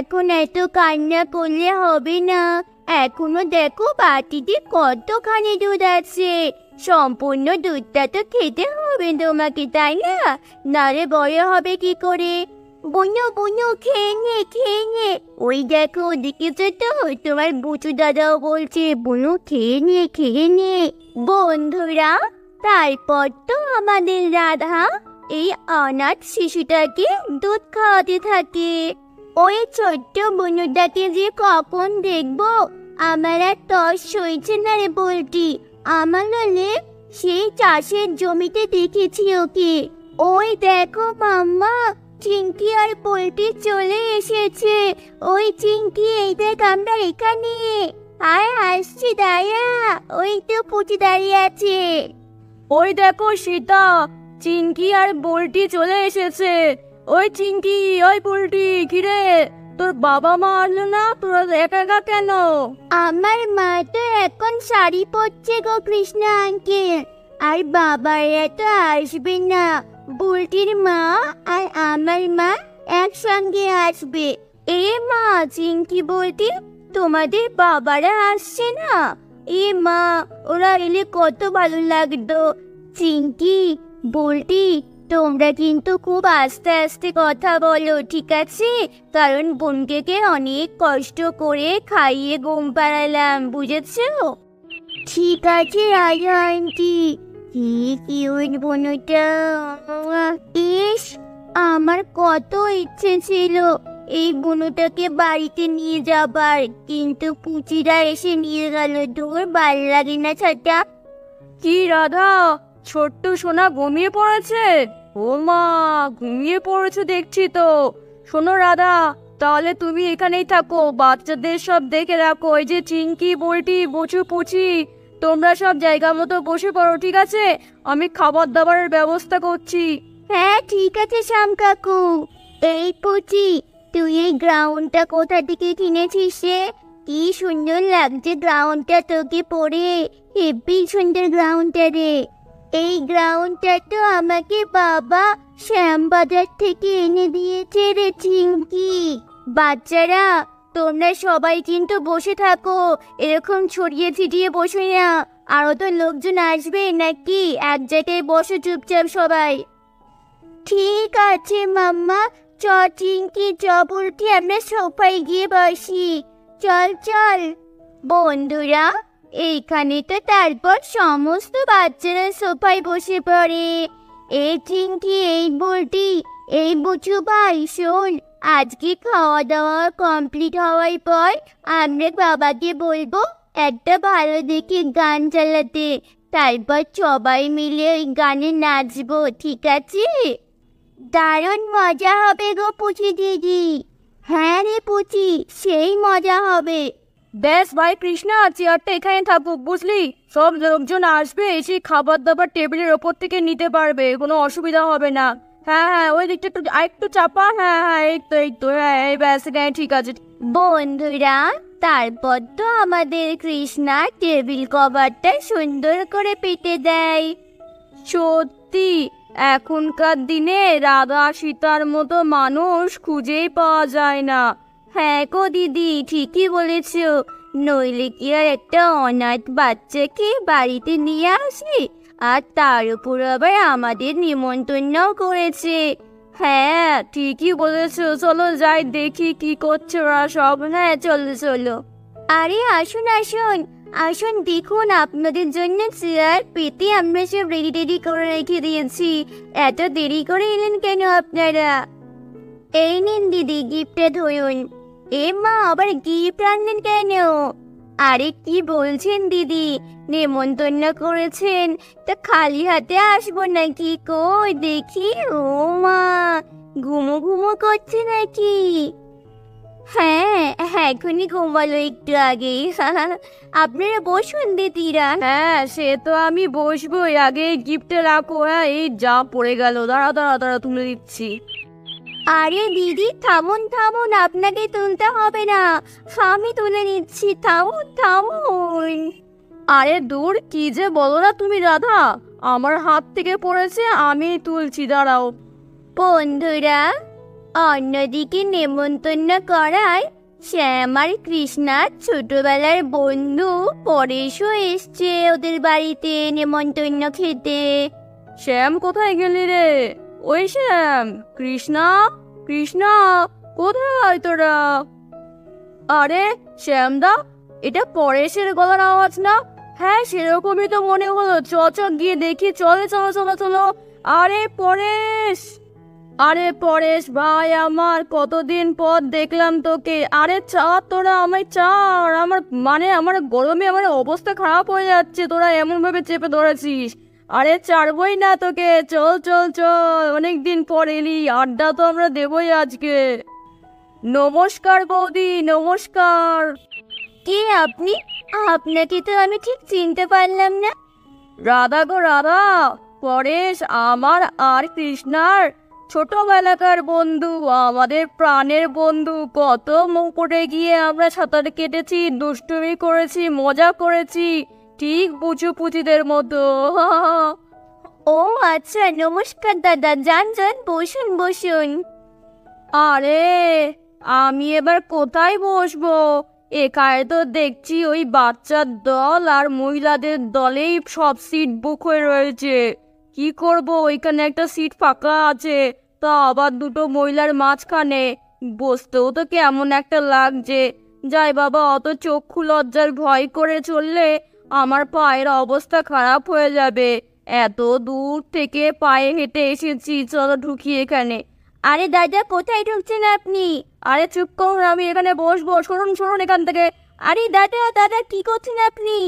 এখন এত কান্না করলে হবে না। এখনো দেখো বাটিতে কতখানি দুধ আছে। সম্পূর্ণ দুধটা তো খেতে হবে তোমাকে, তাই না? নারে বড় হবে কি করে? বুনু বুনু খেয়ে নে খেয়ে নে। ওই দেখো ওদিকে তো তোমার বুচু দাদাও বলছে বুনু খেয়ে নে খেয়ে নে। বন্ধুরা, তারপর তো আমাদের রাধা এই অনাথ শিশুটাকে দুধ খাওয়াতে থাকে। ওই ছোট্ট বুনুটাকে যে কখন দেখবো আমার আর তর সইছে না রে বলটি। আমার হলে সেই চাষের জমিতে দেখেছি ওকে। ওই দেখো মাম্মা, চিংকি আর পোল্ট্রি চলে এসেছে। ওই চিংকি, এই দেখ আমরা এখানে। আর আসছি, দাঁড়া। ওই তো পুচি দাঁড়িয়ে আছে। ওই দেখো সীতা, চিংকি আর পোল্ট্রি চলে এসেছে। ওই চিংকি, ওই পোল্ট্রি, কিরে তোর বাবা মা আসলো না? তোরা একা একা কেন? আমার মা তো এখন শাড়ি পরছে গো কৃষ্ণা আঙ্কেল। আর বাবারা তো আসবে না। বুলটির মা আর আমার মা একসঙ্গে আসবে। এ মা, চিংকি বলটি, তোমাদের বাবারা আসছে না? এ মা, ওরা এলে কত ভালো লাগতো। চিংকি, বুলটি, তোমরা কিন্তু খুব আস্তে আস্তে কথা বলো, ঠিক আছে? কারণ বোনকে অনেক কষ্ট করে খাইয়ে ঘুম পাড়ালাম, বুঝেছো? ঠিক আছে রাজা আন্টি। কি কিউট বোনটা। ইস, আমার কত ইচ্ছে ছিল এই বুনুটাকে বাড়িতে নিয়ে যাবার, কিন্তু পুচিরা এসে নিয়ে গেল। তোর ভাল লাগে না ছাটা? কি রাধা, ছোট্ট সোনা ঘুমিয়ে পড়েছে? ও মা, ঘুমিয়ে পড়েছে দেখছি তো। শোনো রাধা, তাহলে তুমি এখানেই থাকো, বাচ্চাদের সব দেখে রাখো। এই যে চিংকি, বল্টি, বুচু, পুচি, তোমরা সব জায়গা মতো বসে পড়ো, ঠিক আছে? আমি খাবার দাবারের ব্যবস্থা করছি। হ্যাঁ ঠিক আছে শ্যাম কাকু। এই পুচি, তুই এই গ্রাউন্ডটা কোথা থেকে কিনেছিস রে? কি সুন্দর লাগছে গ্রাউন্ডটা তোকে পরে। হেব্বি সুন্দর গ্রাউন্ডটা রে। এই গ্রাউন্ডটা তো আমাকে বাবা শ্যামবাজার থেকে এনে দিয়েছে রে চিংকি। বাচ্চারা, তোমরা সবাই কিন্তু বসে থাকো, এরকম ছড়িয়ে ছিটিয়ে বসে না। আরো তো লোকজন আসবে নাকি? এক জায়গায় বসে চুপচাপ সবাই। ঠিক আছে মাম্মা, চ চিংকি, চ বুলটি, আমরা সোফায় গিয়ে বসি। চল চল। বন্ধুরা, এইখানে তো তারপর সমস্ত বাচ্চারা সোফায় বসে পড়ে। এই চিংকি, এই বুলটি, এই বুচু ভাই, শোন, আজকে খাওয়া দাওয়া কমপ্লিট হওয়ার পর আমরা বাবাকে বলবো একটা ভালো দেখে গান চালাতে। তারপর সবাই মিলে ওই গানে নাচবো, ঠিক আছে? দারুণ মজা হবে গো পুচি দিদি। হ্যাঁ রে পুচি, সেই মজা হবে। ব্যাস ভাই কৃষ্ণা, চেয়ারটা এখানে থাকুক, বুঝলি? সব লোকজন আসবে, এসে খাবার দাবার টেবিলের ওপর থেকে নিতে পারবে, কোনো অসুবিধা হবে না। হ্যাঁ হ্যাঁ, ওই দিকটা একটু আরেকটু চাপা। হ্যাঁ হ্যাঁ, এই তো হ্যাঁ, এই ব্যাস এখানে ঠিক আছে। বন্ধুরা, তারপর তো আমাদের কৃষ্ণা টেবিল কভারটা সুন্দর করে পেতে দেয়। সত্যি, এখনকার দিনে রাধা সীতার মতো মানুষ খুঁজেই পাওয়া যায় না। হ্যাঁ গো দিদি, ঠিকই বলেছ। নইলে কি আর একটা অনাথ বাচ্চাকে বাড়িতে নিয়ে আসি? আর তার উপর আবার আমাদের নিমন্ত্রণও করেছে। হ্যাঁ ঠিকই বলেছো, চলো যাই দেখি কি করছে ওরা সব। হ্যাঁ চলো চলো। আরে আসুন আসুন আসুন, দেখুন আপনাদের জন্য চেয়ার পেতে আমরা সব রেডি রেডি করে রেখে দিয়েছি। এত দেরি করে এলেন কেন আপনারা? এই নিন দিদি, গিফটটা ধরুন। এ মা, আবার গিফট আনলেন কেন? আরে কি বলছেন দিদি, নেমন্তন্ন করেছেন তা খালি হাতে আসবো নাকি? কই দেখি। ও মা, ঘুমো ঘুমো করছে নাকি? হ্যাঁ, এখনই ঘুমালো একটু আগেই। আপনারা বসুন দিদিরা। হ্যাঁ সে তো আমি বসবোই, আগে গিফটে রাখো। হ্যাঁ, এই যা পড়ে গেল, দাঁড়া দাঁড়া দাঁড়া, তুলে দিচ্ছি। আরে দিদি থামুন থামুন, আপনাকে তুলতে হবে না, আমি তুলে নিচ্ছি। থামুন থামুন। আরে দূর, কি যে বলো না তুমি রাধা, আমার হাত থেকে পড়েছে, আমি তুলছি, দাঁড়াও। বন্ধুরা, অন্যদিকে নেমন্তন্ন করায় শ্যাম আর কৃষ্ণার ছোটবেলার বন্ধু পরেশও এসছে ওদের বাড়িতে নেমন্তন্ন খেতে। শ্যাম কোথায় গেলি রে? ওই শ্যাম, কৃষ্ণা, কৃষ্ণা, কোথায় তোরা? আরে শ্যামদা, এটা পরেশের গলার আওয়াজ না? হ্যাঁ, সেরকমই তো মনে হলো। চ চ গিয়ে দেখি, চলে, চলো চলো চলো। আরে পরেশ, আরে পরেশ ভাই আমার, কতদিন পর দেখলাম তোকে। আরে চা, তোরা আমায় চা। আমার গরমে আমার অবস্থা খারাপ হয়ে যাচ্ছে, তোরা এমন ভাবে চেপে ধরেছিস। আরে ছাড়বই না তোকে, চল চল চল, অনেকদিন পর এলি, আড্ডা তো আমরা দেবই আজকে। নমস্কার বৌদি, নমস্কার। কে আপনি? আপনাকে তো আমি ঠিক চিনতে পারলাম না। রাধা গো রাধা, পরেশ আমার আর কৃষ্ণার ছোটবেলাকার বন্ধু, আমাদের প্রাণের বন্ধু। কত মুকুটে গিয়ে আমরা সাঁতার কেটেছি, দুষ্টুমি করেছি, মজা করেছি, ঠিক বুঝু পুচিদের মতো। ও আচ্ছা, নমস্কার দাদা। যান যান, বসুন বসুন। আরে আমি এবার কোথায় বসবো? এখানে তো দেখছি ওই বাচ্চার দল আর মহিলাদের দলেই সব সিট বুক হয়ে রয়েছে। কি করব, ওইখানে একটা সিট ফাঁকা আছে, তা আবার দুটো মহিলার মাঝখানে। বসতেও তো কেমন একটা লাগছে। যাই বাবা, অত চক্ষু লজ্জার ভয় করে চললে আমার পায়ের অবস্থা খারাপ হয়ে যাবে। এত দূর থেকে পায়ে হেঁটে এসেছি, চলো ঢুকি এখানে। আরে দাদা, কোথায় ঢুকছেন আপনি? আরে চুপ করুন, আমি এখানে বসবো। সরুন সরুন এখান থেকে। আরে দাদা দাদা, কি করছেন আপনি?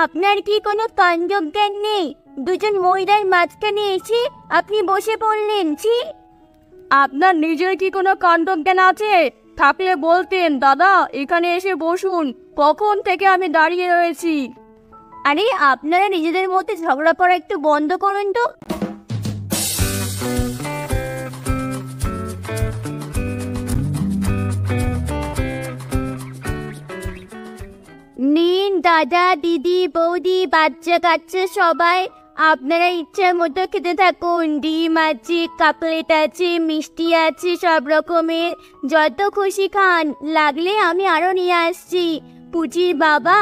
আপনার কি কোনো কাণ্ডজ্ঞান জ্ঞান নেই? দুজন মহিলার মাঝখানে এসে আপনি বসে পড়লেন। ছি! আপনার নিজের কি কোনো কাণ্ডজ্ঞান আছে? থাকলে বলতেন, দাদা এখানে এসে বসুন, কখন থেকে আমি দাঁড়িয়ে রয়েছি। আরে আপনারা নিজেদের মধ্যে ঝগড়া করা একটু বন্ধ করুন তো। নিন দাদা, দিদি, বৌদি, বাচ্চা কাচ্চা সবাই, আপনারা ইচ্ছা মতো খেতে থাকুন। ডিম আছে, কাকলেট আছে, মিষ্টি আছে, সব রকমের, যত খুশি খান। লাগলে আমি আরো নিয়ে আসছি। পুচির বাবা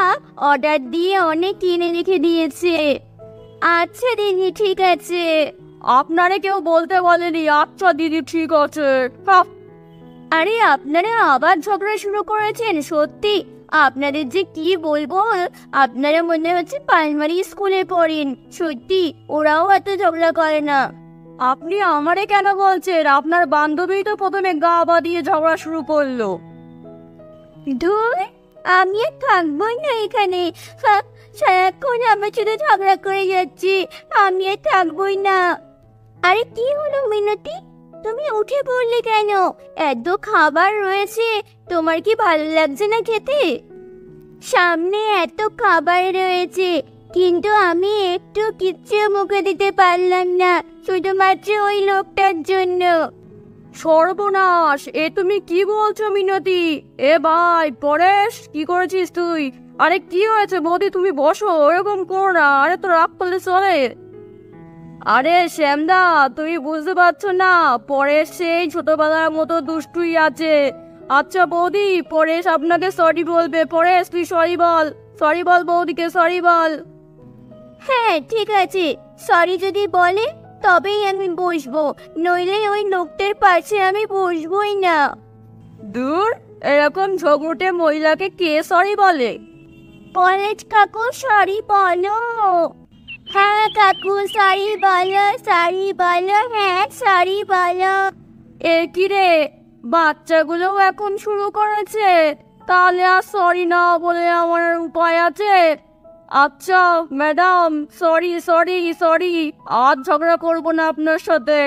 অর্ডার দিয়ে অনেক কিনে রেখে দিয়েছে। আচ্ছা দিদি, ঠিক আছে। আপনারে কেউ বলতে বলেনি। আচ্ছা দিদি, ঠিক আছে। হাহ। আরে আপনারা আবার ঝগড়া শুরু করেছেন? সত্যি আপনাদের যে কি বলবো, আপনারা মনে হচ্ছে প্রাইমারি স্কুলে পড়েন। সত্যি ওরাও এত ঝগড়া করে না। আপনি আমারে কেন বলছেন? আপনার বান্ধবী তো প্রথমে গা বাঁধিয়ে ঝগড়া শুরু করলো। ধুর, আমি আর থাকবোই না এখানে। সারাক্ষণ আমার সাথে ঝগড়া করে যাচ্ছি। আমি আর থাকবোই না। আরে কি হলো মিনতি, তুমি উঠে পড়লে কেন? এত খাবার রয়েছে, তোমার কি ভালো লাগছে না খেতে? সামনে এত খাবার রয়েছে, কিন্তু আমি একটু কিচ্ছু মুখে দিতে পারলাম না, শুধুমাত্র ওই লোকটার জন্য। সর্বনাশ, এ তুমি কি বলছো মিনতি? এ ভাই পরেশ, কি করেছিস তুই? আরে কি হয়েছে বৌদি, তুমি বসো, ওরকম করো না। আরে তো রাগ করলে চলে। আরে শ্যামদা, তুমি বুঝতে পারছো না, পরেশ সেই ছোটবেলার মতো দুষ্টুই আছে। আচ্ছা বৌদি, পরেশ আপনাকে সরি বলবে। পরেশ তুই সরি বল, সরি বল বৌদিকে, সরি বল। হ্যাঁ ঠিক আছে, সরি যদি বলে তবেই আমি বসবো, নইলে ওই লোকটার পাশে আমি বসবোই না। দূর, এরকম ঝগড়টে মহিলাকে কে সরি বলে? কলেজ কাকু সরি বলো। হ্যাঁ কাকু, সরি বলো, সরি বলো, হ্যাঁ সরি বলো। এ কি রে, বাচ্চাগুলো এখন শুরু করেছে? তাহলে আর সরি না বলে আমার আর উপায় আছে? আচ্ছা ম্যাডাম, সরি সরি সরি, আর ঝগড়া করবো না আপনার সাথে।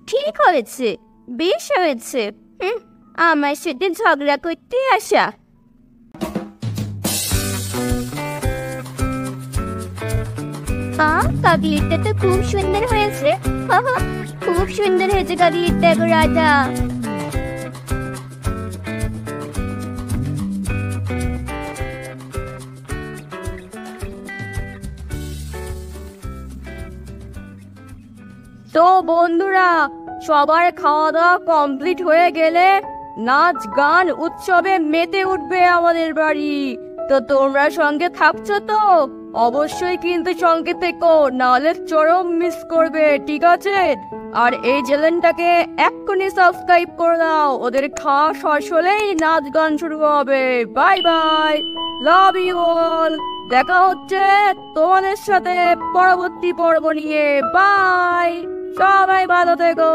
ঠিক হয়েছে, বেশ হয়েছে। আমার সাথে ঝগড়া করতে আসা। কাকলিটা তো খুব সুন্দর হয়েছে। খুব সুন্দর হয়েছে কাকলিটা গো রাজা। তো বন্ধুরা, সবার খাওয়া দাওয়া কমপ্লিট হয়ে গেলে নাচ গান উৎসবে মেতে উঠবে আমাদের বাড়ি। তো তোমরা সঙ্গে থাকছো তো? অবশ্যই কিন্তু সঙ্গে থেকো, নাহলে চরম মিস করবে, ঠিক আছে? আর এই চ্যানেলটাকে এক্ষুনি সাবস্ক্রাইব করে দাও। ওদের খাওয়া শেষ হলেই নাচ গান শুরু হবে। Bye bye, love you all. দেখা হচ্ছে তোমাদের সাথে পরবর্তী পর্ব নিয়ে। বাই, সবাই ভালো থেকো।